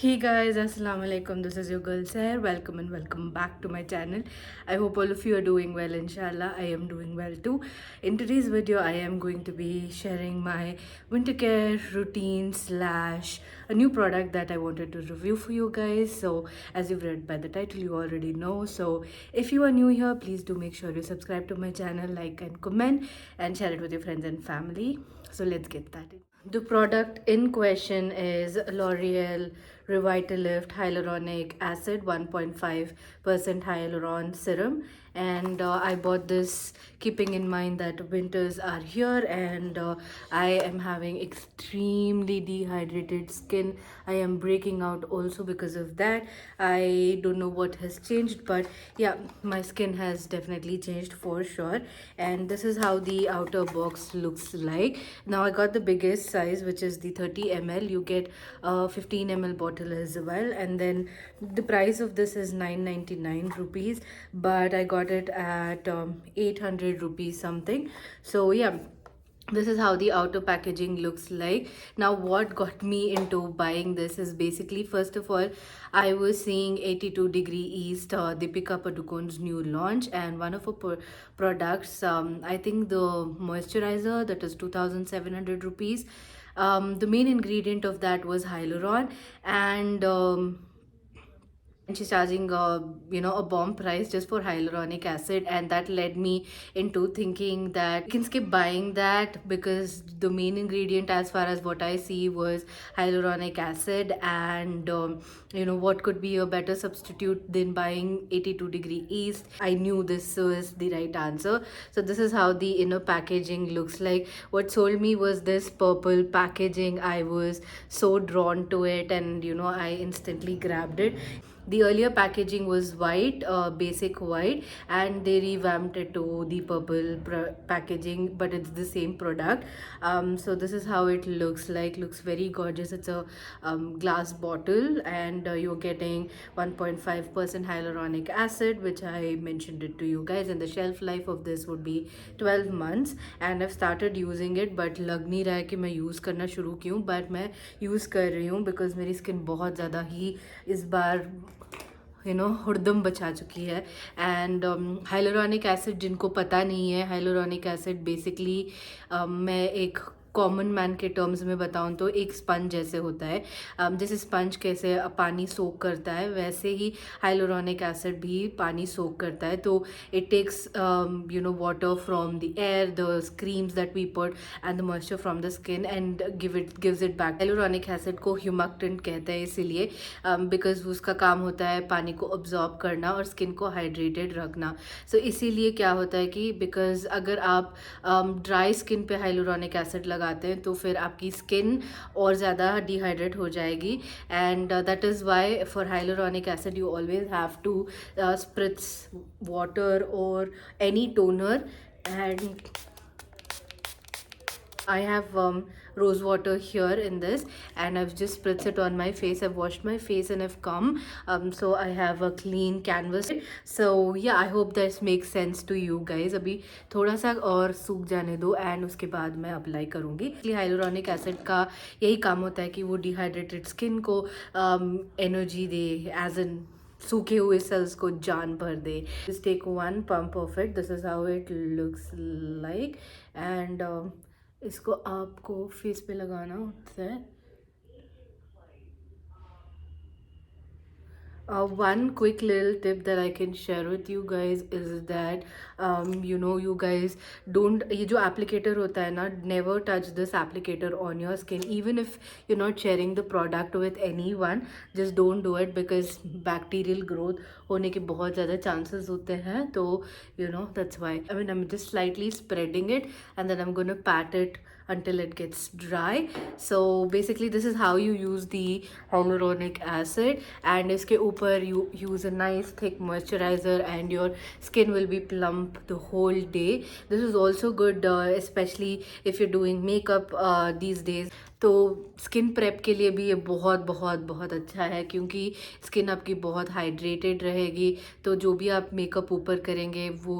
Hey guys, assalamu alaikum. This is your girl Saher. Welcome and welcome back to my channel. I hope all of you are doing well. Inshallah, I am doing well too. In today's video, I am going to be sharing my winter care routine slash a new product that I wanted to review for you guys. So, as you've read by the title, you already know. So, if you are new here, please do make sure you subscribe to my channel, like and comment, and share it with your friends and family. So, let's get started. The product in question is L'Oreal Revitalift Hyaluronic Acid 1.5% Hyaluron Serum, and I bought this keeping in mind that winters are here, and I am having extremely dehydrated skin. I am breaking out also because of that. I don't know what has changed, but yeah, my skin has definitely changed for sure. And this is how the outer box looks like. Now I got the biggest size, which is the 30 ml. You get a 15 ml bottle as well, and then the price of this is 999 rupees, but I got it at 800 rupees something. So yeah, this is how the outer packaging looks like. Now what got me into buying this is basically, first of all, I was seeing 82 degree east, Deepika Padukone's new launch, and one of her products, I think the moisturizer, that is 2700 rupees. The main ingredient of that was hyaluron, and she's charging a bomb price just for hyaluronic acid, and that led me into thinking that you can skip buying that, because the main ingredient, as far as what I see, was hyaluronic acid. And what could be a better substitute than buying 82 degree east? I knew this was the right answer. So this is how the inner packaging looks like. What sold me was this purple packaging. I was so drawn to it, and I instantly grabbed it. The earlier packaging was white, basic white, and they revamped it to the purple packaging, but it's the same product. So this is how it looks like. Looks very gorgeous. It's a glass bottle, and you're getting 1.5% hyaluronic acid, which I mentioned it to you guys, and the shelf life of this would be 12 months. And I've started using it, but लग नहीं रहा है कि मैं use करना शुरू क्यों, but मैं यूज़ कर रही हूँ because मेरी स्किन बहुत ज़्यादा ही इस बार हुड़दम बचा चुकी है. एंड हाइलोरॉनिक एसिड, जिनको पता नहीं है, हाइलोरॉनिक एसिड बेसिकली, मैं एक कॉमन मैन के टर्म्स में बताऊं तो एक स्पंज जैसे होता है. जैसे स्पंज कैसे पानी सोक करता है, वैसे ही हाइलोरॉनिक एसिड भी पानी सोक करता है. तो it takes water from the air, the creams that we put, and the moisture from the skin, and gives it back. Hyaluronic acid को ह्यूमक्टेंट कहते हैं इसीलिए, बिकॉज उसका काम होता है पानी को ऑब्जॉर्ब करना और स्किन को हाइड्रेटेड रखना. सो इसीलिए क्या होता है कि बिकॉज अगर आप ड्राई स्किन पे हाइलोरॉनिक एसिड लगाते हैं तो फिर आपकी स्किन और ज़्यादा डिहाइड्रेट हो जाएगी. And that is why for hyaluronic acid you always have to spritz water और any toner. And I have rose water here in this, and I've just spritzed it on my face. I've washed my face and I've come, so I have a clean canvas. So yeah, I hope this makes sense to you guys. अभी थोड़ा सा और सूख जाने दो, and उसके बाद मैं अप्लाई करूँगी. हाइलोरॉनिक एसिड का यही काम होता है कि वो डिहाइड्रेटेड स्किन को एनर्जी दे, एज इन सूखे हुए सेल्स को जान भर दे. Just take one pump of it. This is how it looks like. And इसको आपको फेस पे लगाना होता है. One quick little tip that I can share with you guys is that you guys don't, ये जो applicator होता है ना, never touch this applicator on your skin, even if you're not sharing the product with anyone. Just don't do it, because bacterial growth होने के बहुत ज़्यादा chances होते हैं. तो that's why, I mean, I'm just slightly spreading it, and then I'm gonna pat it until it gets dry. So basically this is how you use the hyaluronic acid. And इसके ऊपर you use a nice thick moisturizer and your skin will be plump the whole day. This is also good, especially if you're doing makeup these days. तो skin prep के लिए भी ये बहुत बहुत बहुत अच्छा है, क्योंकि स्किन आपकी बहुत हाइड्रेटेड रहेगी। तो जो भी आप मेकअप ऊपर करेंगे वो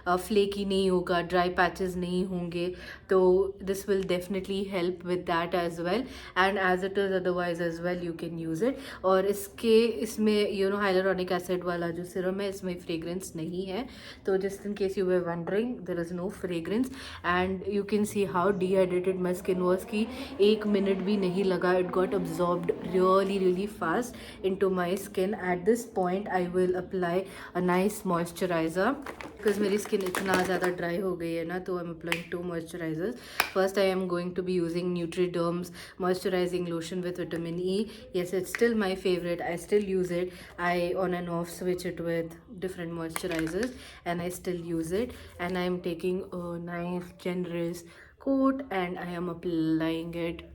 फ्लेकी नहीं होगा, ड्राई पैचेस नहीं होंगे। तो this will definitely help with that as well, and as it is otherwise as well you can use it. और इसमें हाइलुरोनिक एसिड वाला जो सिरम है, इसमें फ्रेग्रेंस नहीं है। तो just in case you were wondering, there is no fragrance, and you can see how dehydrated my skin was की 1 मिनट भी नहीं लगा, it got absorbed really really fast into my skin. At this point I will apply a nice moisturiser, because मेरी skin इतना ज़्यादा dry हो गई है ना, तो I am applying 2 moisturizers. First, I am going to be using Nutriderm's moisturizing lotion with vitamin E. Yes, it's still my favorite. I still use it. I on and off switch it with different moisturizers, and I still use it. And I am taking a nice generous coat and I am applying it.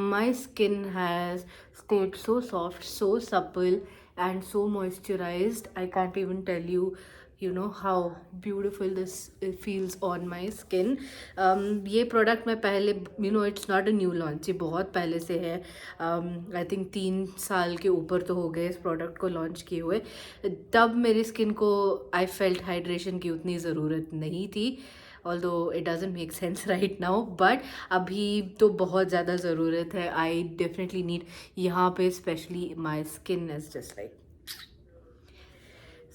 My skin has stayed so soft, so supple, and so moisturized. I can't even tell you, how beautiful this feels on my skin. ये product मैं पहले, it's not a new launch, ये बहुत पहले से है। I think 3 साल के ऊपर तो हो गए इस प्रोडक्ट को लॉन्च किए हुए। तब मेरी स्किन को आई फेल्ट हाइड्रेशन की उतनी ज़रूरत नहीं थी, although it doesn't make sense right now, but अभी तो बहुत ज़्यादा ज़रूरत है। I definitely need, यहाँ पे especially my skin is just like,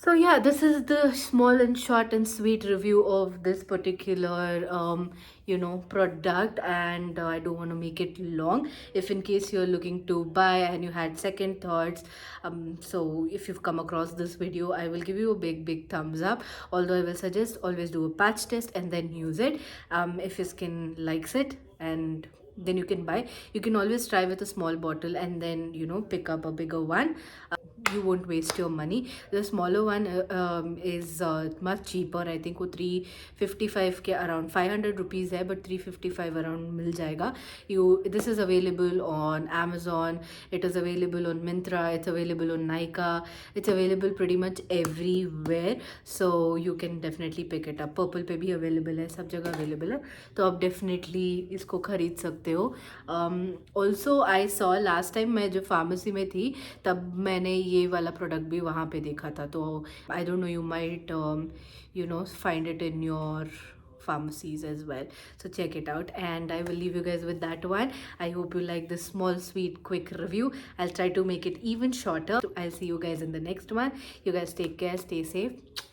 so yeah, this is the small and short and sweet review of this particular product, and I don't want to make it long. If in case you're looking to buy and you had second thoughts, so if you've come across this video, I will give you a big thumbs up. Although I will suggest always do a patch test and then use it. If your skin likes it, and then you can buy. You can always try with a small bottle and then pick up a bigger one. You won't waste your money. The smaller one is much cheaper. I think वो 355 के around 500 rupees है, but 355 around मिल जाएगा. This is available on Amazon. It is available on Myntra. It's available on Nykaa. It's available pretty much everywhere. So you can definitely pick it up. Purple पे भी available है, सब जगह available है. तो आप definitely इसको खरीद सकते हो. Also I saw last time मैं जो pharmacy में थी, तब मैंने ये वाला प्रोडक्ट भी वहाँ पे देखा था. तो I don't know, you might find it in your pharmacies as well, so check it out, and I will leave you guys with that one. I hope you like this small sweet quick review. I'll try to make it even shorter. I'll see you guys in the next one. You guys take care, stay safe.